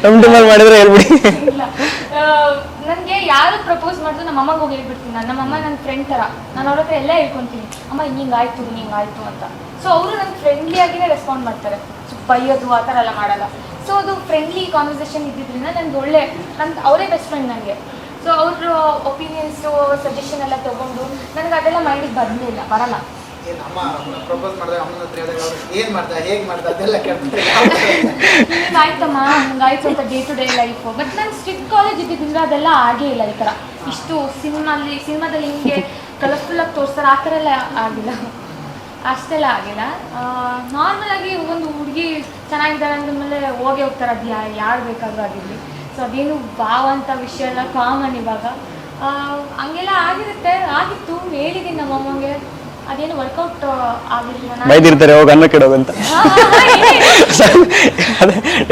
ನಮ್ಮ ಟೀಮಲ್ಲಿ ಮಾಡಿದ್ರೆ ಹೇಳ್ಬಿಡಿ. ಇಲ್ಲ, ನನಗೆ ಯಾರು ಪ್ರಪೋಸ್ ಮಾಡಿದ್ರು ನಮ್ಮ ಅಮ್ಮಗೆ ಹೋಗಿ ಹೇಳ್ಬಿಡ್ತೀನಿ. ನಮ್ಮಮ್ಮ ನನ್ನ ಫ್ರೆಂಡ್ ಥರ, ನಾನು ಅವ್ರ ಹತ್ರ ಎಲ್ಲ ಹೇಳ್ಕೊತೀನಿ, ಅಮ್ಮ ಹಿಂಗಾಯ್ತು ಅಂತ. ಸೊ ಅವರು ನಂಗೆ ಫ್ರೆಂಡ್ಲಿ ಆಗಿನೇ ರೆಸ್ಪಾಂಡ್ ಮಾಡ್ತಾರೆ, ಬೈಯೋದು ಆ ಥರ ಎಲ್ಲ ಮಾಡಲ್ಲ. ಸೊ ಅದು ಫ್ರೆಂಡ್ಲಿ ಕಾನ್ವರ್ಸೇಷನ್ ಇದ್ದಿದ್ದರಿಂದ ನನಗೆ ಅವರೇ ಬೆಸ್ಟ್ ಫ್ರೆಂಡ್ ನನಗೆ. ಸೊ ಅವ್ರ ಒಪಿನಿಯನ್ಸು ಸಜೆಷನ್ ಎಲ್ಲ ತೊಗೊಂಡು ನನಗೆ ಅದೆಲ್ಲ ಮೈಂಡಿಗೆ ಬರಲ್ಲ. ಆಯ್ತಮ್ಮ ಹಂಗಾಯ್ತು ಅಂತ day to day life. But ನಾನು ಸ್ಟ್ರಿಕ್ಟ್ ಕಾಲೇಜ್ ಇದ್ದಿದ್ದರಿಂದ ಅದೆಲ್ಲ ಆಗೇ ಇಲ್ಲ. ಈ ಥರ ಇಷ್ಟು ಸಿನಿಮಾದಲ್ಲಿ ಹಿಂಗೆ ಕಲರ್ಫುಲ್ಲಾಗಿ ತೋರಿಸ್ತಾರೆ ಆ ಥರ ಎಲ್ಲ ಆಗಿಲ್ಲ, ಅಷ್ಟೆಲ್ಲ ಆಗಿಲ್ಲ. ನಾರ್ಮಲ್ ಆಗಿ ಒಂದು ಹುಡುಗಿ ಚೆನ್ನಾಗಿದ್ದಾರೆ ಅಂದಮೇಲೆ ಹೋಗೇ ಹೋಗ್ತಾರೆ, ಅದು ಯಾರು ಬೇಕಾದರೂ ಆಗಿರಲಿ. ಸೊ ಅದೇನು ಭಾವಂತ ವಿಷಯ ಎಲ್ಲ ಕಾಮನ್ ಇವಾಗ. ಹಂಗೆಲ್ಲ ಆಗಿತ್ತು, ಹೇಳಿದ್ದೀನಿ ನಮ್ಮಮ್ಮಗೆ. ಅದೇನು ವರ್ಕೌಟ್ ಆಗಿರಲಿಲ್ಲ. ಬೈದಿರ್ತಾರೆ ಹೋಗಿ ಅನ್ನ ಕೆಡೋಗಂತ.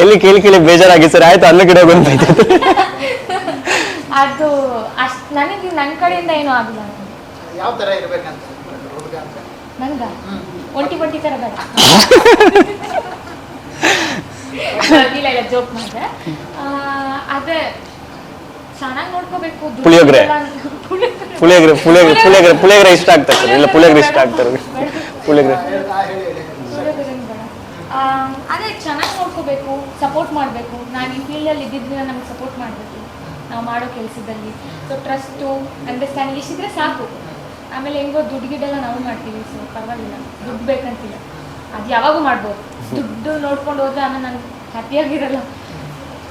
ಎಲ್ಲಿ ಕೇಳಿ ಬೇಜಾರಾಗಿ ಸರ್ ಆಯ್ತು ಅನ್ನ ಕೆಡೋಗಂತ ಬೈತಿತ್ತು. ಅದು ಅಷ್ಟು ನನಗೆ ನನ್ನ ಕಡೆಯಿಂದ ಏನೂ ಆಗಿಲ್ಲ. ಯಾವ ಥರ ಇರಬೇಕಂತ ನಂಗ ಒಂಟಿ ಥರ ಬೇಡ. ಇಲ್ಲ ಜೋಕ್ ಮಾಡಿದೆ. ಅದೇ ಚೆನ್ನಾಗಿ ನೋಡ್ಕೋಬೇಕು. ಪುಳಿಯೋಗರೆ ಇಷ್ಟ ಆಗ್ತಾರೆ ಸರ್. ಇಲ್ಲ ಪುಳಿಯೋಗರೆ ಇಷ್ಟ ಆಗ್ತಾರೆ. ಪುಳಿಯೋಗರೆ ಅದೇ ಚೆನ್ನಾಗಿ ನೋಡ್ಕೋಬೇಕು, ಸಪೋರ್ಟ್ ಮಾಡಬೇಕು. ನಾನು ಈ ಫೀಲ್ಡಲ್ಲಿ ಇದ್ದಿದ್ದರಿಂದ ನಮ್ಗೆ ಸಪೋರ್ಟ್ ಮಾಡಬೇಕು ನಾವು ಮಾಡೋ ಕೆಲಸದಲ್ಲಿ. ಸೊ ಟ್ರಸ್ಟು ಅಂಡರ್ಸ್ಟ್ಯಾಂಡಿಂಗ್ ಇಷ್ಟಿದ್ರೆ ಸಾಕು. ಆಮೇಲೆ ಹೆಂಗೋ ದುಡ್ಡು ಗಿಡ್ಡೆಲ್ಲ ನಾವು ಮಾಡ್ತೀವಿ. ಸೊ ಪರವಾಗಿಲ್ಲ, ದುಡ್ಡು ಬೇಕಂತಿಲ್ಲ, ಅದು ಯಾವಾಗೂ ಮಾಡ್ಬೋದು. ದುಡ್ಡು ನೋಡ್ಕೊಂಡು ಹೋದ್ರೆ ಆಮೇಲೆ ನಾನು ಹ್ಯಾಪಿಯಾಗಿರಲ್ಲ.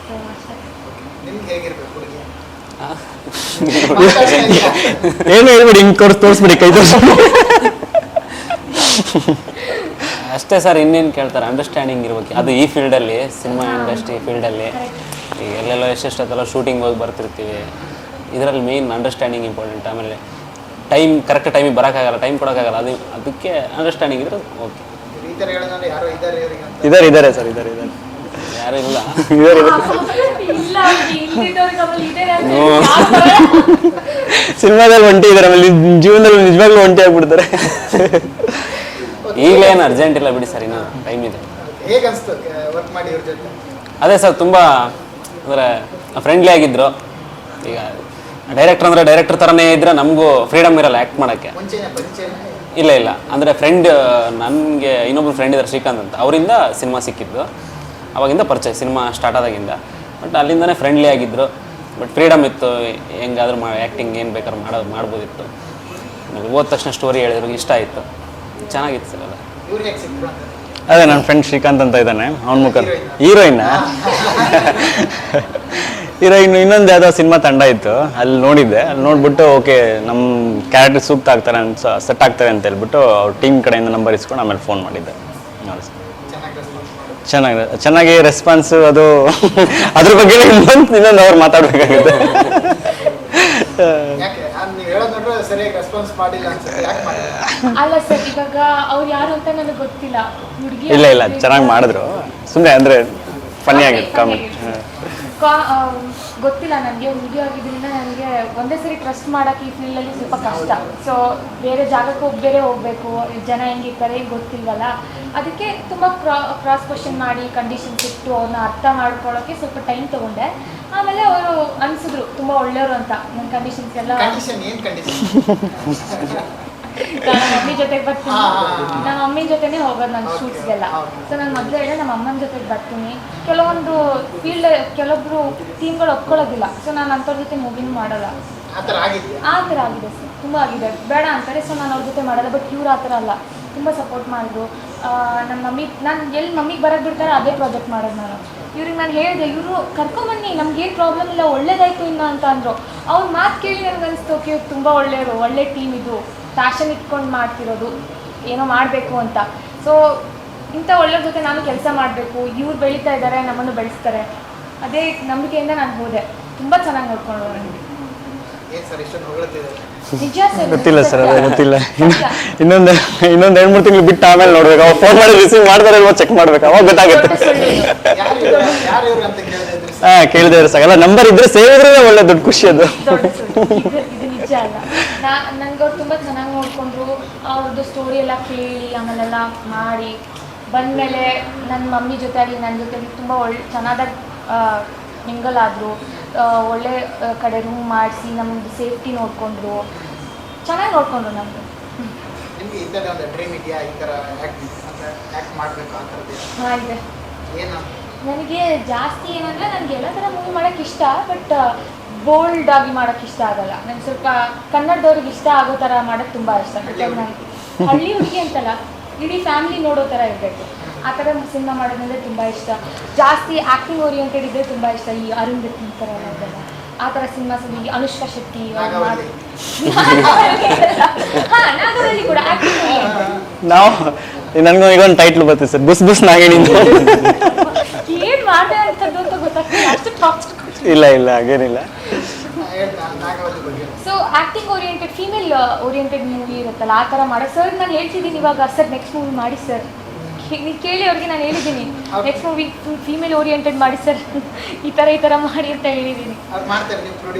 ಸೊ ಅಷ್ಟೇ. ಏನು ಹೇಳ್ಬಿಡಿ, ಹಿಂಗೆ ತೋರಿಸ್ಬಿಡಿ, ಕೈ ತೋರಿಸ್ಬಿಡಿ ಅಷ್ಟೇ ಸರ್. ಇನ್ನೇನು ಕೇಳ್ತಾರೆ, ಅಂಡರ್ಸ್ಟ್ಯಾಂಡಿಂಗ್ ಇರ್ಬೇಕು. ಅದು ಈ ಫೀಲ್ಡಲ್ಲಿ, ಸಿನಿಮಾ ಇಂಡಸ್ಟ್ರಿ ಫೀಲ್ಡಲ್ಲಿ ಈಗ ಎಲ್ಲೆಲ್ಲೋ ಎಷ್ಟೆಷ್ಟೊತ್ತೆಲ್ಲ ಶೂಟಿಂಗ್ ಹೋಗಿ ಬರ್ತಿರ್ತೀವಿ. ಇದರಲ್ಲಿ ಮೇಯ್ನ್ ಅಂಡರ್ಸ್ಟ್ಯಾಂಡಿಂಗ್ ಇಂಪಾರ್ಟೆಂಟ್. ಆಮೇಲೆ ಕರೆಕ್ಟ್ ಟೈಮಿಗೆ ಬರೋಕ್ಕಾಗಲ್ಲ, ಟೈಮ್ ಕೊಡೋಕ್ಕಾಗಲ್ಲ. ಅದಕ್ಕೆ ಅಂಡರ್ಸ್ಟ್ಯಾಂಡಿಂಗ್ ಇದ್ರೆ ಓಕೆ. ಇದ್ದಾರೆ ಸರ್, ಇದ್ದಾರೆ ಯಾರು ಇಲ್ಲ. ಸಿನಿಮಾದಲ್ಲಿ ಒಂಟಿ ಇದ್ದಾರೆ, ಆಮೇಲೆ ಜೀವನದಲ್ಲಿ ನಿಜವಾಗ್ಲೂ ಒಂಟಿ ಆಗ್ಬಿಡ್ತಾರೆ. ಈಗಲೇನು ಅರ್ಜೆಂಟ್ ಇಲ್ಲ ಬಿಡಿ ಸರ್, ಇನ್ನೂ ಟೈಮ್ ಇದೆ. ಅದೇ ಸರ್, ತುಂಬ ಅಂದರೆ ಫ್ರೆಂಡ್ಲಿ ಆಗಿದ್ರು. ಈಗ ಡೈರೆಕ್ಟರ್ ಥರನೇ ಇದ್ರೆ ನಮಗೂ ಫ್ರೀಡಮ್ ಇರಲ್ಲ ಆ್ಯಕ್ಟ್ ಮಾಡೋಕ್ಕೆ. ಇಲ್ಲ ಅಂದರೆ ಫ್ರೆಂಡ್, ನನಗೆ ಇನ್ನೊಬ್ರು ಫ್ರೆಂಡ್ ಇದ್ದಾರೆ ಶ್ರೀಕಾಂತ್ ಅಂತ, ಅವರಿಂದ ಸಿನಿಮಾ ಸಿಕ್ಕಿದ್ದು. ಅವಾಗಿಂದ ಪರಿಚಯ, ಸಿನಿಮಾ ಸ್ಟಾರ್ಟ್ ಆದಾಗಿಂದ. ಬಟ್ ಅಲ್ಲಿಂದನೇ ಫ್ರೆಂಡ್ಲಿ ಆಗಿದ್ದರು. ಬಟ್ ಫ್ರೀಡಮ್ ಇತ್ತು, ಹೆಂಗಾದ್ರೂ ಆ್ಯಕ್ಟಿಂಗ್ ಏನು ಬೇಕಾದ್ರೂ ಮಾಡ್ಬೋದಿತ್ತು. ಹೋದ ತಕ್ಷಣ ಸ್ಟೋರಿ ಹೇಳಿದ್ರು, ಇಷ್ಟ ಆಯಿತು, ಚೆನ್ನಾಗಿತ್ತು ಸರ್ ಎಲ್ಲ. ಅದೇ ನನ್ನ ಫ್ರೆಂಡ್ ಶ್ರೀಕಾಂತ್ ಅಂತ ಇದ್ದಾನೆ, ಅವನ ಮುಖ ಹೀರೋಯಿನ್ ಇನ್ನೊಂದು ಯಾವುದೋ ಸಿನಿಮಾ ತಂಡ ಇತ್ತು, ಅಲ್ಲಿ ನೋಡಿದ್ದೆ. ಅಲ್ಲಿ ನೋಡ್ಬಿಟ್ಟು ಓಕೆ ನಮ್ಮ ಕ್ಯಾರೆಕ್ಟರ್ ಸೂಕ್ತ ಆಗ್ತಾರೆ ಸೆಟ್ ಆಗ್ತಾರೆ ಅಂತ ಹೇಳ್ಬಿಟ್ಟು ಅವ್ರ ಟೀಮ್ ಕಡೆಯಿಂದ ನಂಬರ್ ಇಸ್ಕೊಂಡು ಆಮೇಲೆ ಫೋನ್ ಮಾಡಿದ್ದೆ. ನೋಡಿ ಚೆನ್ನಾಗಿ ರೆಸ್ಪಾನ್ಸು ಅದು ಅದ್ರ ಬಗ್ಗೆ ಇನ್ನೊಂದು ಅವ್ರು ಮಾತಾಡಬೇಕಾಗುತ್ತೆ. ಅಲ್ಲ ಸರ್, ಇವಾಗ ಅವ್ರು ಯಾರು ಅಂತ ನನಗೆ ಗೊತ್ತಿಲ್ಲ. ಇಲ್ಲ ಚೆನ್ನಾಗಿ ಮಾಡಿದ್ರು, ಸುಮ್ಮನೆ ಅಂದರೆ ಫನ್ನಿ ಆಗಿತ್ತು ಕಾಮೆಂಟ್. ಗೊತ್ತಿಲ್ಲ ನನಗೆ, ಹುಡುಗಿ ಆಗಿದ್ದರಿಂದ ನನಗೆ ಒಂದೇ ಸರಿ ಟ್ರಸ್ಟ್ ಮಾಡೋಕ್ಕೆ ಈ ಫೀಲ್ಡಲ್ಲಿ ಸ್ವಲ್ಪ ಕಷ್ಟ. ಸೊ ಬೇರೆ ಜಾಗಕ್ಕೆ ಹೋಗಬೇಕು, ಜನ ಹೆಂಗಿರ್ತಾರೆ ಗೊತ್ತಿಲ್ವಲ್ಲ. ಅದಕ್ಕೆ ತುಂಬ ಕ್ರಾಸ್ ಕ್ವಶನ್ ಮಾಡಿ ಕಂಡೀಷನ್ಸ್ ಇಟ್ಟು ಅವ್ರನ್ನ ಅರ್ಥ ಮಾಡ್ಕೊಳ್ಳೋಕ್ಕೆ ಸ್ವಲ್ಪ ಟೈಮ್ ತೊಗೊಂಡೆ. ಆಮೇಲೆ ಅವರು ಅನಿಸಿದ್ರು ತುಂಬ ಒಳ್ಳೆಯವರು ಅಂತ. ನನ್ನ ಕಂಡೀಷನ್ಸ್ ಎಲ್ಲ ನಮ್ಮ ಮಮ್ಮಿ ಜೊತೆಗೆ ಬರ್ತೀನಿ, ನಮ್ಮ ಮಮ್ಮಿ ಜೊತೆನೇ ಹೋಗೋದು ನನ್ನ ಶೂಟ್ಸ್ಗೆಲ್ಲ. ಸೊ ನಾನು ಮೊದಲೇ ಹೇಳಿ ನಮ್ಮ ಅಮ್ಮನ ಜೊತೆಗೆ ಬರ್ತೀನಿ. ಕೆಲವೊಂದು ಕೆಲವೊಬ್ರು ಟೀಮ್ಗಳು ಒಪ್ಕೊಳ್ಳೋದಿಲ್ಲ. ಸೊ ನಾನು ಅಂಥವ್ರ ಜೊತೆ ಮೂವಿನೂ ಮಾಡಲ್ಲ. ಆ ಥರ ಆಗಿದೆ ಸರ್, ತುಂಬ ಆಗಿದೆ. ಬೇಡ ಅಂತಾರೆ, ಸೊ ನಾನು ಅವ್ರ ಜೊತೆ ಮಾಡಲ್ಲ. ಬಟ್ ಇವ್ರು ಆ ಥರ ಅಲ್ಲ, ತುಂಬ ಸಪೋರ್ಟ್ ಮಾಡಿದ್ರು. ನಮ್ಮ ಮಮ್ಮಿ, ನಾನು ಎಲ್ಲಿ ಮಮ್ಮಿಗೆ ಬರೋಕ್ಕೆ ಬಿಡ್ತಾರೆ ಅದೇ ಪ್ರಾಜೆಕ್ಟ್ ಮಾಡೋದು ನಾನು. ಇವ್ರಿಗೆ ನಾನು ಹೇಳಿದೆ, ಇವರು ಕರ್ಕೊಂಬನ್ನಿ, ನಮ್ಗೇನು ಪ್ರಾಬ್ಲಮ್ ಇಲ್ಲ, ಒಳ್ಳೇದಾಯ್ತು ಇನ್ನು ಅಂತ ಅಂದರು. ಅವ್ರ ಮಾತು ಕೇಳಿ ನನಗೆ ಅನಿಸ್ತು, ಓಕೆ ತುಂಬ ಒಳ್ಳೆಯವರು, ಒಳ್ಳೆ ಟೀಮ್ ಇದು, ಪ್ಯಾಷನ್ ಇಟ್ಕೊಂಡು ಮಾಡ್ತಿರೋದು, ಏನೋ ಮಾಡಬೇಕು ಅಂತ. ಸೊ ಇಂಥ ಒಳ್ಳೆಯವ್ರ ಜೊತೆ ನಾನು ಕೆಲಸ ಮಾಡಬೇಕು, ಇವ್ರು ಬೆಳೀತಾ ಇದ್ದಾರೆ, ನಮ್ಮನ್ನು ಬೆಳೆಸ್ತಾರೆ, ಅದೇ ನಂಬಿಕೆಯಿಂದ ನಾನು ಹೋದೆ. ತುಂಬ ಚೆನ್ನಾಗಿ ನೋಡ್ಕೊಂಡು ನನಗೆ. ನಿಜ ಸರ್, ಗೊತ್ತಿಲ್ಲ ಸರ್, ಅದೇ ಗೊತ್ತಿಲ್ಲ. ಇನ್ನೊಂದು 2-3 ತಿಂಗಳು ಬಿಟ್ಟು ಆಮೇಲೆ ನೋಡ್ಬೇಕು. ಅವಾಗ ಫೋನ್ ಮಾಡಿ ರಿಸೀವ್ ಮಾಡ್ತಾರೆ ಇಲ್ವೋ ಚೆಕ್ ಮಾಡ್ಬೇಕು, ಅವಾಗ ಗೊತ್ತಾಗುತ್ತೆ. ಕೇಳಿದೆ ಸಾಕಲ್ಲ, ನಂಬರ್ ಇದ್ರೆ ಸೇವ್ ಇದ್ರೆ ಒಳ್ಳೆ ದೊಡ್ಡ ಖುಷಿ ಅದು. ಇದು ನಿಜ ಅಲ್ಲ. ನನಗೆ ಅವ್ರು ತುಂಬ ಚೆನ್ನಾಗಿ ನೋಡಿಕೊಂಡ್ರು. ಅವ್ರದ್ದು ಸ್ಟೋರಿ ಎಲ್ಲ ಕೇಳಿ ಆಮೇಲೆಲ್ಲ ಮಾಡಿ ಬಂದಮೇಲೆ ನನ್ನ ಮಮ್ಮಿ ಜೊತೆ ಆಗಲಿ ನನ್ನ ಜೊತೆಲಿ ತುಂಬ ಚೆನ್ನಾಗಿ ಮಿಂಗಲ್ ಆದರು, ಒಳ್ಳೆ ಕಡೆ ರೂಮ್ ಮಾಡಿಸಿ ನಮ್ಮದು ಸೇಫ್ಟಿ ನೋಡಿಕೊಂಡ್ರು, ಚೆನ್ನಾಗಿ ನೋಡಿಕೊಂಡ್ರು ನಮ್ಮದು. ನಿಮಗೆ ಈ ಥರ ಒಂದು ಡ್ರೀಮ್ ಇದೆಯಾ, ಈ ಥರ ಆ್ಯಕ್ಟ್ ಮಾಡಬೇಕು ಆ ಥರದ್ದು? ಹಾಂ ಇದೆ. ಏನು? ನನಗೆ ಜಾಸ್ತಿ ಏನಂದರೆ ನನಗೆ ಎಲ್ಲ ಥರ ಮೂವಿ ಮಾಡೋಕ್ಕೆ ಇಷ್ಟ, ಬಟ್ ಬೋಲ್ಡ್ ಆಗಿ ಮಾಡೋಕ್ಕೆ ಇಷ್ಟ ಆಗಲ್ಲ. ನನಗೆ ಸ್ವಲ್ಪ ಕನ್ನಡದವ್ರಿಗೆ ಇಷ್ಟ ಆಗೋ ಥರ ಮಾಡೋಕ್ಕೆ ತುಂಬ ಇಷ್ಟ. ನನಗೆ ಹಳ್ಳಿ ಹುಡುಗಿ ಅಂತಲ್ಲ, ಇಡೀ ಫ್ಯಾಮಿಲಿ ನೋಡೋ ಥರ ಇರಬೇಕು. ಆ ಥರ ಸಿನಿಮಾ ಮಾಡೋದಂದರೆ ತುಂಬ ಇಷ್ಟ. ಜಾಸ್ತಿ ಆ್ಯಕ್ಟಿಂಗ್ ಓರಿಯೆಂಟೆಡ್ ಇದ್ದರೆ ತುಂಬ ಇಷ್ಟ. ಈ ಅರುಂಧತಿ ಥರ ಎಲ್ಲ ಆ ಥರ ಸಿನಿಮಾಸ್, ಈ ಅನುಷ್ಕಾ ಶೆಟ್ಟಿ ನಾಗವಲ್ಲಿ ಕೂಡ ಆ್ಯಕ್ಟಿಂಗ್ ಓರಿಯೆಂಟೆಡ್. ನಾವು ನನಗೂ ಈಗ ಒಂದು ಟೈಟ್ಲ್ ಬರ್ತೀವಿ ಸರ್, ಬುಸ್ ಬುಸ್ ನಾಗೇಣಿ. ಏನು ಮಾಡೋ ಅಂಥದ್ದು ಅಂತ ಗೊತ್ತಾಗ್ತದೆ, ಅಷ್ಟು ಟಾರ್ಚರ್. ಇಲ್ಲ ಇಲ್ಲ ಹಾಗೇನಿಲ್ಲ. So acting oriented, female oriented movie ಇರುತ್ತಲ್ಲ ಆ ಥರ ಮಾಡೋ. ಸರ್ ನಾನು ಹೇಳ್ತಿದ್ದೀನಿ ಇವಾಗ, ಸರ್ ನೆಕ್ಸ್ಟ್ ಮೂವಿ ಮಾಡಿ ಸರ್, ನೀವು ಕೇಳಿ ಅವ್ರಿಗೆ ನಾನು ಹೇಳಿದ್ದೀನಿ ನೆಕ್ಸ್ಟ್ ಮೂವಿ ಫೀಮೇಲ್ ಓರಿಯೆಂಟೆಡ್ ಮಾಡಿ ಸರ್, ಈ ಥರ ಮಾಡಿ ಅಂತ ಹೇಳಿದ್ದೀನಿ.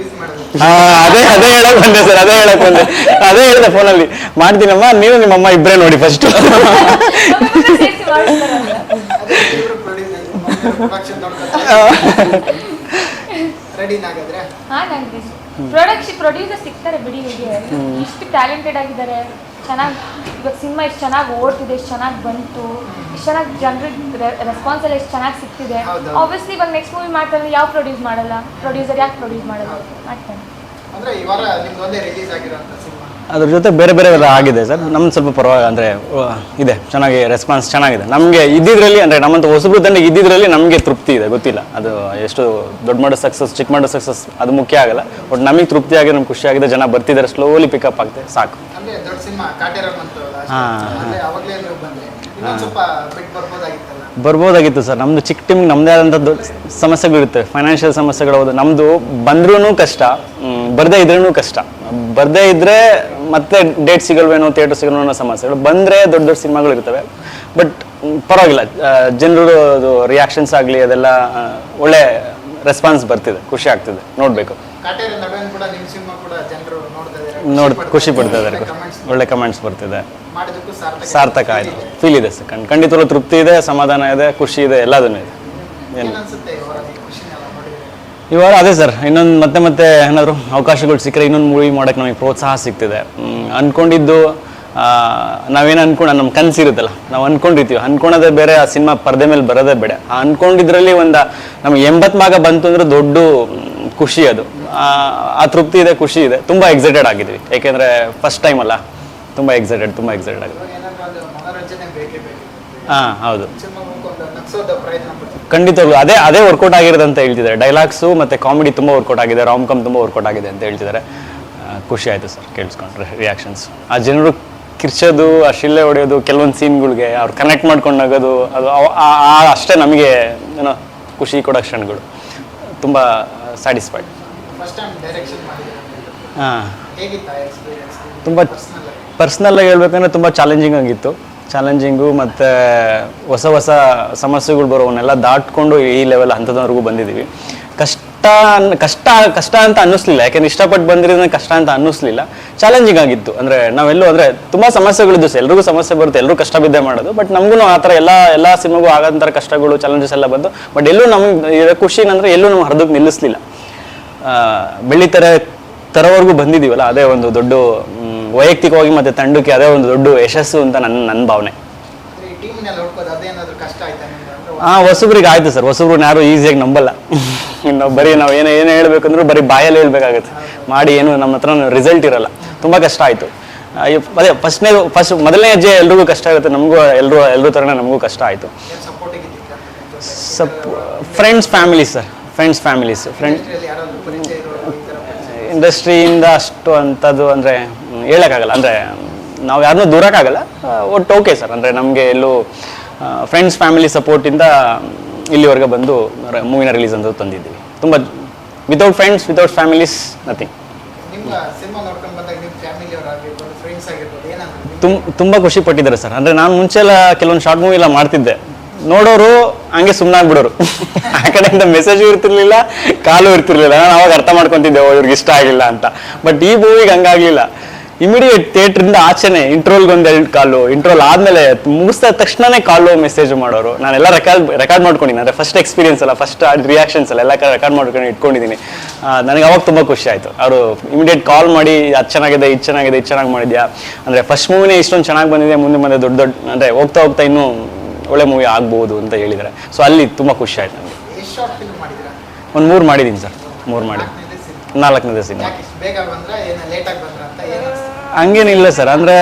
ಅದೇ ಹೇಳಕ್ ಬಂದೆ ಸರ್, ಅದೇ ಹೇಳಿದೆ ಫೋನಲ್ಲಿ, ಮಾಡ್ತೀನಮ್ಮ ನೀವು ನಿಮ್ಮಮ್ಮ ಇಬ್ಬರೇ ನೋಡಿ ಫಸ್ಟ್. ಸೇರಿಸಿ ಮಾಡಿಸ್ತಾರೆ ಅಂತ. ಹಾಂ, ನನಗೆ ಪ್ರೊಡ್ಯೂಸರ್ ಸಿಗ್ತಾರೆ ಬಿಡಿ. ಹೀಗೆ ಇಷ್ಟು ಟ್ಯಾಲೆಂಟೆಡ್ ಆಗಿದ್ದಾರೆ, ಚೆನ್ನಾಗಿ ಇವಾಗ ಸಿನಿಮಾ ಇಷ್ಟು ಚೆನ್ನಾಗಿ ಓಡ್ತಿದೆ, ಇಷ್ಟು ಚೆನ್ನಾಗಿ ಬಂತು, ಇಷ್ಟು ಚೆನ್ನಾಗಿ ಜನರಿಗೆ ರೆಸ್ಪಾನ್ಸ್ ಎಲ್ಲ ಎಷ್ಟು ಚೆನ್ನಾಗಿ ಸಿಗ್ತಿದೆ. ಆಬ್ವಿಯಸ್ಲಿ ಇವಾಗ ನೆಕ್ಸ್ಟ್ ಮೂವಿ ಮಾಡ್ತಾರೆ, ಯಾವ ಪ್ರೊಡ್ಯೂಸ್ ಮಾಡಲ್ಲ, ಪ್ರೊಡ್ಯೂಸರ್ ಯಾಕೆ ಪ್ರೊಡ್ಯೂಸ್ ಮಾಡಲ್ಲ, ಮಾಡ್ತಾನೆ. ಅದ್ರ ಜೊತೆ ಬೇರೆ ಬೇರೆ ಆಗಿದೆ ಸರ್. ನಮ್ದು ಸ್ವಲ್ಪ ಪರವಾಗಿ ಅಂದರೆ ಇದೆ, ಚೆನ್ನಾಗಿ ರೆಸ್ಪಾನ್ಸ್ ಚೆನ್ನಾಗಿದೆ. ನಮಗೆ ಇದ್ದಿದ್ರಲ್ಲಿ ಅಂದರೆ ನಮ್ಮಂತ ಹೊಸಬ್ರು ತಂಡಕ್ಕೆ ಇದ್ದಿದ್ರಲ್ಲಿ ನಮಗೆ ತೃಪ್ತಿ ಇದೆ. ಗೊತ್ತಿಲ್ಲ ಅದು ಎಷ್ಟು ದೊಡ್ಡ ಮಾಡೋ ಸಕ್ಸಸ್ ಚಿಕ್ಕ ಮಾಡೋ ಸಕ್ಸಸ್ ಅದು ಮುಖ್ಯ ಆಗಲ್ಲ, ಬಟ್ ನಮಗೆ ತೃಪ್ತಿ ಆಗಿದೆ, ನಮ್ಗೆ ಖುಷಿ ಆಗಿದೆ. ಜನ ಬರ್ತಿದ್ದಾರೆ, ಸ್ಲೋಲಿ ಪಿಕಪ್ ಆಗ್ತದೆ, ಸಾಕು. ಬರ್ಬೋದಾಗಿತ್ತು ಸರ್. ನಮ್ಮದು ಚಿಕ್ಕ ಟೀಮ್ಗೆ ನಮ್ಮದೇ ಆದಂಥದ್ದು ಸಮಸ್ಯೆಗಳಿರುತ್ತೆ, ಫೈನಾನ್ಷಿಯಲ್ ಸಮಸ್ಯೆಗಳು. ಹೌದು, ನಮ್ಮದು ಬಂದ್ರೂ ಕಷ್ಟ, ಬರದೇ ಇದ್ರೂ ಕಷ್ಟ. ಬರದೇ ಇದ್ದರೆ ಮತ್ತೆ ಡೇಟ್ ಸಿಗಲ್ವೇನೋ, ಥಿಯೇಟರ್ ಸಿಗಲ್ವೇನೋ ಅನ್ನೋ ಸಮಸ್ಯೆಗಳು. ಬಂದರೆ ದೊಡ್ಡ ದೊಡ್ಡ ಸಿನಿಮಾಗಳು ಇರ್ತವೆ, ಬಟ್ ಪರವಾಗಿಲ್ಲ. ಜನರು ರಿಯಾಕ್ಷನ್ಸ್ ಆಗಲಿ ಅದೆಲ್ಲ ಒಳ್ಳೆ ರೆಸ್ಪಾನ್ಸ್ ಬರ್ತಿದೆ, ಖುಷಿ ಆಗ್ತಿದೆ, ನೋಡಬೇಕು. ನೋಡಿ ಖುಷಿ ಪಡ್ತಾ ಇದ್ದಾರೆ, ಒಳ್ಳೆ ಕಮೆಂಟ್ಸ್ ಬರ್ತಿದೆ, ಸಾರ್ಥಕ ಆಯಿತು, ಫೀಲ್ ಇದೆ ಸರ್. ಖಂಡಿತವಾಗ್ಲೂ ತೃಪ್ತಿ ಇದೆ, ಸಮಾಧಾನ ಇದೆ, ಖುಷಿ ಇದೆ, ಎಲ್ಲದೂ ಇದೆ. ಏನು ಇವಾಗ ಅದೇ ಸರ್, ಇನ್ನೊಂದು ಮತ್ತೆ ಏನಾದರೂ ಅವಕಾಶಗಳು ಸಿಕ್ಕರೆ ಇನ್ನೊಂದು ಮೂವಿ ಮಾಡೋಕ್ಕೆ ನಮಗೆ ಪ್ರೋತ್ಸಾಹ ಸಿಗ್ತಿದೆ. ಅಂದ್ಕೊಂಡಿದ್ದು ನಾವೇನು ನಮ್ಮ ಕನಸಿರುತ್ತಲ್ಲ, ನಾವು ಅಂದ್ಕೊಂಡಿರ್ತೀವಿ, ಅಂದ್ಕೊಳೋದೇ ಬೇರೆ, ಆ ಸಿನಿಮಾ ಪರದೆ ಮೇಲೆ ಬರೋದೇ ಬೇಡ. ಆ ಅಂದ್ಕೊಂಡಿದ್ರಲ್ಲಿ ನಮ್ಗೆ 80 ಭಾಗ ಬಂತು ಅಂದರೆ ದೊಡ್ಡ ಖುಷಿ ಅದು. ಆ ತೃಪ್ತಿ ಇದೆ, ಖುಷಿ ಇದೆ, ತುಂಬ ಎಕ್ಸೈಟೆಡ್ ಆಗಿದ್ವಿ. ಯಾಕೆಂದರೆ ಫಸ್ಟ್ ಟೈಮ್ ಅಲ್ಲ, ತುಂಬ ಎಕ್ಸೈಟೆಡ್ ಆಗಿದೆ. ಹಾಂ ಹೌದು, ಖಂಡಿತವಾಗ್ಲೂ ಅದೇ ವರ್ಕೌಟ್ ಆಗಿರೋದು ಅಂತ ಹೇಳ್ತಿದ್ದಾರೆ. ಡೈಲಾಗ್ಸು ಮತ್ತು ಕಾಮಿಡಿ ತುಂಬ ವರ್ಕೌಟ್ ಆಗಿದೆ, ರಾಮ್ ಕಾಮ್ ತುಂಬ ವರ್ಕೌಟ್ ಆಗಿದೆ ಅಂತ ಹೇಳ್ತಿದ್ದಾರೆ. ಖುಷಿ ಆಯಿತು ಸರ್ ಕೇಳಿಸ್ಕೊಂಡ್ರೆ ರಿಯಾಕ್ಷನ್ಸ್. ಆ ಜನರು ಕಿರ್ಚೋದು, ಆ ಶಿಲ್ಲೆ ಹೊಡೆಯೋದು, ಕೆಲವೊಂದು ಸೀನ್ಗಳಿಗೆ ಅವ್ರು ಕನೆಕ್ಟ್ ಮಾಡ್ಕೊಂಡು ನಗೋದು, ಅದು ಅಷ್ಟೇ ನಮಗೆ ಏನೋ ಖುಷಿ ಕೊಡೋ ಕ್ಷಣಗಳು. ತುಂಬ ಸ್ಯಾಟಿಸ್ಫೈಡ್. ಹಾಂ, ತುಂಬ ಪರ್ಸ್ನಲ್ಲಾಗಿ ಹೇಳ್ಬೇಕಂದ್ರೆ ತುಂಬ ಚಾಲೆಂಜಿಂಗ್ ಆಗಿತ್ತು. ಚಾಲೆಂಜಿಂಗು ಮತ್ತು ಹೊಸ ಸಮಸ್ಯೆಗಳು ಬರೋವನ್ನೆಲ್ಲ ದಾಟ್ಕೊಂಡು ಈ ಲೆವೆಲ್ ಹಂತದವರೆಗೂ ಬಂದಿದ್ದೀವಿ. ಕಷ್ಟ ಅಂತ ಅನ್ನಿಸ್ಲಿಲ್ಲ, ಯಾಕೆಂದ್ರೆ ಇಷ್ಟಪಟ್ಟು ಬಂದಿರೋದನ್ನ ಕಷ್ಟ ಅಂತ ಅನ್ನಿಸ್ಲಿಲ್ಲ. ಚಾಲೆಂಜಿಂಗ್ ಆಗಿತ್ತು. ಅಂದರೆ ನಾವೆಲ್ಲೂ ಅಂದರೆ ತುಂಬ ಸಮಸ್ಯೆಗಳಿದ್ದು ಸರ್, ಎಲ್ರಿಗೂ ಸಮಸ್ಯೆ ಬರುತ್ತೆ, ಎಲ್ಲರೂ ಕಷ್ಟ ಬಿದ್ದೇ ಮಾಡೋದು. ಬಟ್ ನಮಗೂ ಆ ಥರ ಎಲ್ಲ ಸಿನಿಮಾಗೂ ಆಗೋಂಥ ಕಷ್ಟಗಳು, ಚಾಲೆಂಜಸ್ ಎಲ್ಲ ಬಂದು, ಬಟ್ ಎಲ್ಲೂ ನಮಗೆ ಖುಷಿ ಏನಂದರೆ ಎಲ್ಲೂ ನಮ್ಮ ಹರಿದಕ್ಕೆ ನಿಲ್ಲಿಸಲಿಲ್ಲ. ಬೆಳ್ಳಿ ತರವರೆಗೂ ಬಂದಿದ್ದೀವಲ್ಲ, ಅದೇ ಒಂದು ದೊಡ್ಡ ವೈಯಕ್ತಿಕವಾಗಿ ಮತ್ತು ತಂಡಕ್ಕೆ ಅದೇ ಒಂದು ದೊಡ್ಡ ಯಶಸ್ಸು ಅಂತ ನನ್ನ ಭಾವನೆ. ಹೊಸಬ್ರಿಗೆ ಆಯ್ತು ಸರ್. ಹೊಸಬ್ರು ಯಾರು ಈಸಿಯಾಗಿ ನಂಬಲ್ಲ. ಇನ್ನು ಬರೀ ನಾವು ಏನೇ ಹೇಳ್ಬೇಕಂದ್ರೂ ಬರೀ ಬಾಯಲ್ಲಿ ಹೇಳ್ಬೇಕಾಗತ್ತೆ, ಮಾಡಿ ಏನು ನಮ್ಮ ಹತ್ರ ರಿಸಲ್ಟ್ ಇರಲ್ಲ. ತುಂಬ ಕಷ್ಟ ಆಯಿತು. ಅದೇ ಮೊದಲನೇ ಹೆಜ್ಜೆ ಎಲ್ರಿಗೂ ಕಷ್ಟ ಆಗುತ್ತೆ, ನಮಗೂ ಎಲ್ಲರೂ ಥರನೇ ನಮಗೂ ಕಷ್ಟ ಆಯಿತು. ಫ್ರೆಂಡ್ಸ್ ಫ್ಯಾಮಿಲೀಸ್ ಇಂಡಸ್ಟ್ರಿಯಿಂದ ಅಷ್ಟು ಅಂಥದ್ದು ಅಂದರೆ ಹೇಳೋಕ್ಕಾಗಲ್ಲ. ಅಂದರೆ ನಾವು ಯಾರನ್ನೂ ದೂರಕ್ಕಾಗಲ್ಲ, ಒಟ್ಟು ಓಕೆ ಸರ್. ಅಂದರೆ ನಮಗೆ ಎಲ್ಲೂ ಫ್ರೆಂಡ್ಸ್ ಫ್ಯಾಮಿಲಿ ಸಪೋರ್ಟಿಂದ ಇಲ್ಲಿವರೆಗೆ ಬಂದು ಮೂವಿನ ರಿಲೀಸ್ ಅಂತ ತಂದಿದ್ದೀವಿ. ತುಂಬ without friends without families nothing. ತುಂಬ ಖುಷಿ ಪಟ್ಟಿದ್ದಾರೆ ಸರ್. ಅಂದರೆ ನಾನು ಮುಂಚೆ ಎಲ್ಲ ಕೆಲವೊಂದು ಶಾರ್ಟ್ ಮೂವಿ ಎಲ್ಲ ಮಾಡ್ತಿದ್ದೆ, ನೋಡೋರು ಹಂಗೆ ಸುಮ್ಮನಾಗ್ಬಿಡೋರು. ಆ ಕಡೆಯಿಂದ ಮೆಸೇಜು ಇರ್ತಿರ್ಲಿಲ್ಲ, ಕಾಲು ಇರ್ತಿರ್ಲಿಲ್ಲ. ನಾನು ಅವಾಗ ಅರ್ಥ ಮಾಡ್ಕೊತಿದ್ದೆ, ಇವ್ರಿಗೆ ಇಷ್ಟ ಆಗಿಲ್ಲ ಅಂತ. ಬಟ್ ಈ ಮೂವಿಗೆ ಹಂಗಾಗಲಿಲ್ಲ. ಇಮಿಡಿಯೇಟ್ ಥಿಯೇಟ್ರಿಂದ ಆಚೆನೆ ಇಂಟ್ರೋಲ್ಗೆ ಒಂದೆರಡು ಕಾಲು, ಇಂಟ್ರೋಲ್ ಆದಮೇಲೆ ಮುಗಿಸಿದ ತಕ್ಷಣನೇ ಕಾಲು ಮೆಸೇಜ್ ಮಾಡೋರು. ನಾನೆಲ್ಲ ರೆಕಾರ್ಡ್ ಮಾಡ್ಕೊಂಡಿದ್ದೀನಿ, ಅಂದರೆ ಫಸ್ಟ್ ಎಕ್ಸ್ಪೀರಿಯನ್ಸ್ ಅಲ್ಲ, ಫಸ್ಟ್ ರಿಯಾಕ್ಷನ್ಸ್ ಎಲ್ಲ ರೆಕಾರ್ಡ್ ಮಾಡ್ಕೊಂಡು ಇಟ್ಕೊಂಡಿದ್ದೀನಿ. ನನಗೆ ಅವಾಗ ತುಂಬ ಖುಷಿ ಆಯಿತು. ಅವರು ಇಮಿಡಿಯೇಟ್ ಕಾಲ್ ಮಾಡಿ ಅದು ಚೆನ್ನಾಗಿದೆ, ಇದು ಚೆನ್ನಾಗಿದೆ, ಇದು ಚೆನ್ನಾಗಿ ಮಾಡಿದ್ಯಾ, ಅಂದರೆ ಫಸ್ಟ್ ಮೂವಿನೇ ಇಷ್ಟೊಂದು ಚೆನ್ನಾಗಿ ಬಂದಿದೆ, ಮುಂದೆ ದೊಡ್ಡ ಅಂದರೆ ಹೋಗ್ತಾ ಹೋಗ್ತಾ ಇನ್ನೂ ಒಳ್ಳೆ ಮೂವಿ ಆಗ್ಬೋದು ಅಂತ ಹೇಳಿದ್ದಾರೆ. ಸೊ ಅಲ್ಲಿ ತುಂಬ ಖುಷಿ ಆಯ್ತು ನನಗೆ. ಎಷ್ಟು ಶಾರ್ಟ್ ಫಿಲ್ಮ್ ಮಾಡಿದ್ದೀರಾ? ಒಂದು 3 ಮಾಡಿದ್ದೀನಿ ಸರ್, 3 ಮಾಡಿ, 4ನೇದೇ ಸಿನಿಮಾ. ಯಾಕೆ ಇಷ್ಟು ಬೇಗ ಬಂದ್ರೆ ಏನು ಲೇಟಾಗಿ ಬಂದ್ರೆ ಅಂತ ಏನು ಹಂಗೇನಿಲ್ಲ ಸರ್, ಅಂದರೆ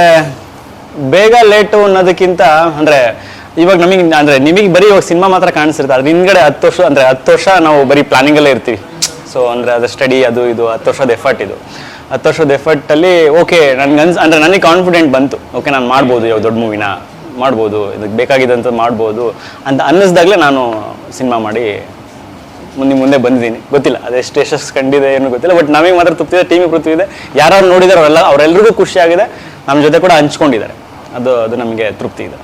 ಬೇಗ ಲೇಟು ಅನ್ನೋದಕ್ಕಿಂತ ಅಂದರೆ ಇವಾಗ ನಮಗೆ ಅಂದರೆ ನಿಮಗೆ ಬರೀ ಇವಾಗ ಸಿನಿಮಾ ಮಾತ್ರ ಕಾಣಿಸಿರುತ್ತೆ, ಅದ್ರ ಹಿಂದ್ಗಡೆ 10 ವರ್ಷ ಅಂದರೆ 10 ವರ್ಷ ನಾವು ಬರೀ ಪ್ಲಾನಿಂಗಲ್ಲೇ ಇರ್ತೀವಿ. ಸೊ ಅಂದರೆ ಅದು ಸ್ಟಡಿ ಅದು ಇದು 10 ವರ್ಷದ ಎಫರ್ಟ್ ಇದು. 10 ವರ್ಷದ ಎಫರ್ಟಲ್ಲಿ ಓಕೆ ಅಂದರೆ ನನಗೆ ಕಾನ್ಫಿಡೆಂಟ್ ಬಂತು, ಓಕೆ ನಾನು ಮಾಡ್ಬೋದು, ಯಾವ ದೊಡ್ಡ ಮೂವಿನ ಮಾಡ್ಬೋದು, ಇದಕ್ಕೆ ಬೇಕಾಗಿದ್ದಂಥ ಮಾಡ್ಬೋದು ಅಂತ ಅನ್ನಿಸ್ದಾಗಲೇ ನಾನು ಸಿನಿಮಾ ಮಾಡಿ ಮುಂದೆ ಬಂದಿದ್ದೀನಿ. ಗೊತ್ತಿಲ್ಲ ಅದೆಷ್ಟು ಯಶಸ್ಸು ಕಂಡಿದೆ ಏನು ಗೊತ್ತಿಲ್ಲ, ಬಟ್ ನಮಗೆ ಮಾತ್ರ ತೃಪ್ತಿ ಇದೆ, ಟೀಮಿಗೆ ತೃಪ್ತಿ ಇದೆ. ಯಾರು ನೋಡಿದಾರೆ ಅವರೆಲ್ಲರಿಗೂ ಖುಷಿ ಆಗಿದೆ, ನಮ್ಮ ಜೊತೆ ಕೂಡ ಹಂಚ್ಕೊಂಡಿದ್ದಾರೆ, ಅದು ನಮಗೆ ತೃಪ್ತಿ ಇದೆ.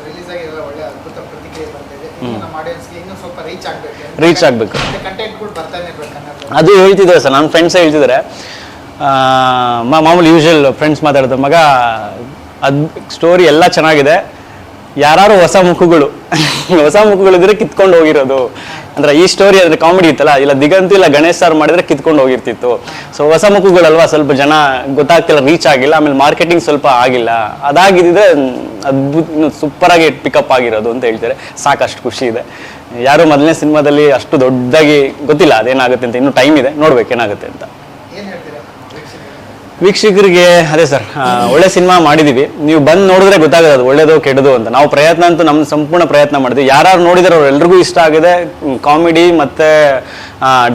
ರಿಲೀಸ್ ಆಗಿ ಎಲ್ಲ ಒಳ್ಳೆ ಅದ್ಭುತ ಪ್ರತಿಕ್ರಿಯೆ ಬರ್ತಾ ಇದೆ. ಇನ್ನು ನಮ್ಮ ಆಡಿಯನ್ಸ್ಗೆ ಇನ್ನೂ ಸ್ವಲ್ಪ ರೀಚ್ ಆಗಬೇಕು, ಕಂಟೆಂಟ್ ಕೂಡ ಬರ್ತಾನೆ ಇರ್ಬೇಕು ಅನ್ನೋದು ಅದು ಹೇಳ್ತಿದ್ದಾರೆ ಸರ್. ನನ್ನ ಫ್ರೆಂಡ್ಸೇ ಹೇಳ್ತಿದ್ದಾರೆ, ಮಾಮೂಲಿ ಯೂಶುವಲ್ ಫ್ರೆಂಡ್ಸ್ ಮಾತಾಡ್ತಾರೆ, ಮಗ ಅದು ಸ್ಟೋರಿ ಎಲ್ಲ ಚೆನ್ನಾಗಿದೆ, ಯಾರು ಹೊಸ ಮುಖಗಳಿದ್ರೆ ಕಿತ್ಕೊಂಡು ಹೋಗಿರೋದು. ಅಂದರೆ ಈ ಸ್ಟೋರಿ ಅಂದರೆ ಕಾಮಿಡಿ ಇತ್ತಲ್ಲ, ಇಲ್ಲ ದಿಗಂತು ಇಲ್ಲ ಗಣೇಶ್ ಸರ್ ಮಾಡಿದ್ರೆ ಕಿತ್ಕೊಂಡು ಹೋಗಿರ್ತಿತ್ತು. ಸೊ ಹೊಸ ಮುಖಗಳಲ್ವಾ, ಸ್ವಲ್ಪ ಜನ ಗೊತ್ತಾಗ್ತಿಲ್ಲ, ರೀಚ್ ಆಗಿಲ್ಲ, ಆಮೇಲೆ ಮಾರ್ಕೆಟಿಂಗ್ ಸ್ವಲ್ಪ ಆಗಿಲ್ಲ, ಅದಾಗಿದ್ದರೆ ಅದ್ಭುತ ಸೂಪರಾಗಿ ಪಿಕಪ್ ಆಗಿರೋದು ಅಂತ ಹೇಳ್ತಾರೆ. ಸಾಕಷ್ಟು ಖುಷಿ ಇದೆ. ಯಾರು ಮೊದಲನೇ ಸಿನಿಮಾದಲ್ಲಿ ಅಷ್ಟು ದೊಡ್ಡದಾಗಿ ಗೊತ್ತಿಲ್ಲ ಅದೇನಾಗುತ್ತೆ ಅಂತ, ಇನ್ನೂ ಟೈಮ್ ಇದೆ, ನೋಡ್ಬೇಕು ಏನಾಗುತ್ತೆ ಅಂತ. ಏನು ಹೇಳ್ತೀರಾ ವೀಕ್ಷಕರಿಗೆ ಅದೇ ಸರ್, ಒಳ್ಳೆ ಸಿನಿಮಾ ಮಾಡಿದ್ದೀವಿ, ನೀವು ಬಂದು ನೋಡಿದ್ರೆ ಗೊತ್ತಾಗೋದು ಅದು ಒಳ್ಳೇದು ಕೆಟ್ಟದು ಅಂತ. ನಾವು ಪ್ರಯತ್ನ ಅಂತೂ ನಮ್ಮ ಸಂಪೂರ್ಣ ಪ್ರಯತ್ನ ಮಾಡಿದ್ವಿ. ಯಾರು ನೋಡಿದಾರೆ ಅವ್ರೆಲ್ರಿಗೂ ಇಷ್ಟ ಆಗಿದೆ. ಕಾಮಿಡಿ ಮತ್ತು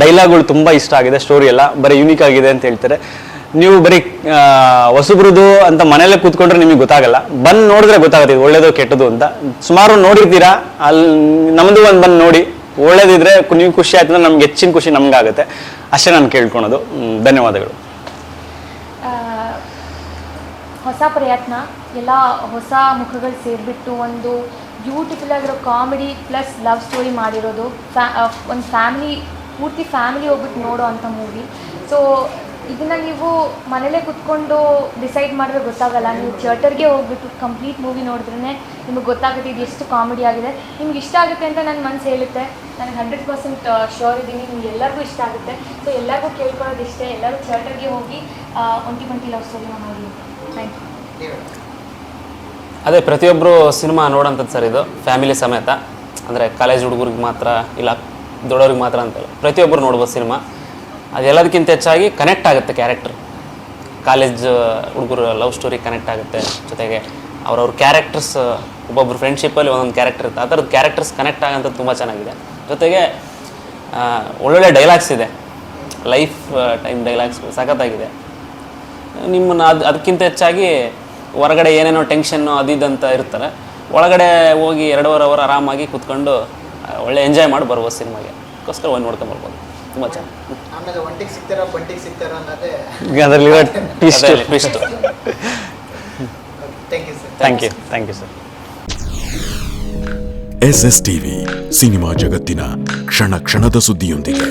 ಡೈಲಾಗ್ಗಳು ತುಂಬ ಇಷ್ಟ ಆಗಿದೆ, ಸ್ಟೋರಿ ಎಲ್ಲ ಬರೀ ಯೂನಿಕ್ ಆಗಿದೆ ಅಂತ ಹೇಳ್ತಾರೆ. ನೀವು ಬರೀ ಹೊಸಬ್ರದು ಅಂತ ಮನೇಲೆ ಕೂತ್ಕೊಂಡ್ರೆ ನಿಮಗೆ ಗೊತ್ತಾಗಲ್ಲ, ಬಂದು ನೋಡಿದ್ರೆ ಗೊತ್ತಾಗುತ್ತೆ ಇದು ಒಳ್ಳೇದು ಕೆಟ್ಟದು ಅಂತ. ಸುಮಾರು ನೋಡಿರ್ತೀರಾ, ಅಲ್ಲಿ ನಮ್ಮದು ಬಂದು ನೋಡಿ, ಒಳ್ಳೇದಿದ್ರೆ ನೀವು ಖುಷಿ ಆಯ್ತು ಅಂದ್ರೆ ನಮ್ಗೆ ಹೆಚ್ಚಿನ ಖುಷಿ ನಮಗಾಗುತ್ತೆ. ಅಷ್ಟೇ ನಾನು ಕೇಳ್ಕೊಳೋದು. ಧನ್ಯವಾದಗಳು. ಹೊಸ ಪ್ರಯತ್ನ, ಎಲ್ಲ ಹೊಸ ಮುಖಗಳು ಸೇರಿಬಿಟ್ಟು ಒಂದು ಬ್ಯೂಟಿಫುಲ್ ಆಗಿರೋ ಕಾಮಿಡಿ ಪ್ಲಸ್ ಲವ್ ಸ್ಟೋರಿ ಮಾಡಿರೋದು. ಒಂದು ಪೂರ್ತಿ ಫ್ಯಾಮಿಲಿ ಹೋಗ್ಬಿಟ್ಟು ನೋಡೋ ಅಂಥ ಮೂವಿ. ಸೊ ಇದನ್ನು ನೀವು ಮನೇಲೇ ಕುತ್ಕೊಂಡು ಡಿಸೈಡ್ ಮಾಡಿದ್ರೆ ಗೊತ್ತಾಗಲ್ಲ, ನೀವು ಥಿಯೇಟರ್ಗೆ ಹೋಗ್ಬಿಟ್ಟು ಕಂಪ್ಲೀಟ್ ಮೂವಿ ನೋಡಿದ್ರೇ ನಿಮಗೆ ಗೊತ್ತಾಗುತ್ತೆ ಇದು ಎಷ್ಟು ಕಾಮಿಡಿ ಆಗಿದೆ. ನಿಮ್ಗೆ ಇಷ್ಟ ಆಗುತ್ತೆ ಅಂತ ನನ್ನ ಮನಸ್ಸು ಹೇಳುತ್ತೆ. ನನಗೆ 100% ಶೋರ್ ಇದ್ದೀನಿ ನಿಮ್ಗೆ ಎಲ್ಲರಿಗೂ ಇಷ್ಟ ಆಗುತ್ತೆ. ಸೊ ಎಲ್ಲರಿಗೂ ಕೇಳ್ಕೊಳ್ಳೋದು ಇಷ್ಟೇ, ಎಲ್ಲರೂ ಥಿಯೇಟರ್ಗೆ ಹೋಗಿ ಒಂಟಿ ಲವ್ ಸ್ಟೋರಿನ ನೋಡಿ. Thank you. ಅದೇ ಪ್ರತಿಯೊಬ್ಬರು ಸಿನಿಮಾ ನೋಡೋಂಥದ್ದು ಸರ್, ಇದು ಫ್ಯಾಮಿಲಿ ಸಮೇತ, ಅಂದರೆ ಕಾಲೇಜ್ ಹುಡುಗರಿಗೆ ಮಾತ್ರ ಇಲ್ಲ ದೊಡ್ಡವ್ರಿಗೆ ಮಾತ್ರ ಅಂತಲ್ಲ, ಪ್ರತಿಯೊಬ್ಬರು ನೋಡ್ಬೋದು ಸಿನಿಮಾ. ಅದೆಲ್ಲದಕ್ಕಿಂತ ಹೆಚ್ಚಾಗಿ ಕನೆಕ್ಟ್ ಆಗುತ್ತೆ ಕ್ಯಾರೆಕ್ಟರ್. ಕಾಲೇಜ್ ಹುಡುಗರು ಲವ್ ಸ್ಟೋರಿ ಕನೆಕ್ಟ್ ಆಗುತ್ತೆ, ಜೊತೆಗೆ ಅವ್ರವ್ರ ಕ್ಯಾರೆಕ್ಟರ್ಸ್, ಒಬ್ಬೊಬ್ರು ಫ್ರೆಂಡ್ಶಿಪ್ಪಲ್ಲಿ ಒಂದೊಂದು ಕ್ಯಾರೆಕ್ಟರ್ ಇರುತ್ತೆ, ಆ ಥರದ್ದು ಕ್ಯಾರೆಕ್ಟರ್ಸ್ ಕನೆಕ್ಟ್ ಆಗೋಂಥದ್ದು ತುಂಬ ಚೆನ್ನಾಗಿದೆ. ಜೊತೆಗೆ ಒಳ್ಳೊಳ್ಳೆ ಡೈಲಾಗ್ಸ್ ಇದೆ, ಲೈಫ್ ಟೈಮ್ ಡೈಲಾಗ್ಸ್ ಸಖತ್ತಾಗಿದೆ. ನಿಮ್ಮನ್ನು ಅದಕ್ಕಿಂತ ಹೆಚ್ಚಾಗಿ ಹೊರಗಡೆ ಏನೇನೋ ಟೆನ್ಷನ್ನು ಅದಿದ್ದಂತ ಇರ್ತಾರೆ, ಒಳಗಡೆ ಹೋಗಿ 2.5 ಅವರ್ ಆರಾಮಾಗಿ ಕೂತ್ಕೊಂಡು ಒಳ್ಳೆ ಎಂಜಾಯ್ ಮಾಡಿ ಬರ್ಬೋದು ಸಿನಿಮಾಗೆ. ಅದಕ್ಕೋಸ್ಕರ ಒಂದು ನೋಡ್ಕೊಂಬರ್ಬೋದು, ತುಂಬ ಚೆನ್ನಾಗಿ. ಆಮೇಲೆ ಒಂಟಿಗೆ ಸಿಗ್ತಾರ ಬಂಟಿಗೆ ಸಿಗ್ತಾರ ಅನ್ನೋದೇ ಅದರಲ್ಲಿ twist. Thank you sir. SS TV cinema ಜಗತ್ತಿನ ಕ್ಷಣ ಕ್ಷಣದ ಸುದ್ದಿಯೊಂದಿಗೆ.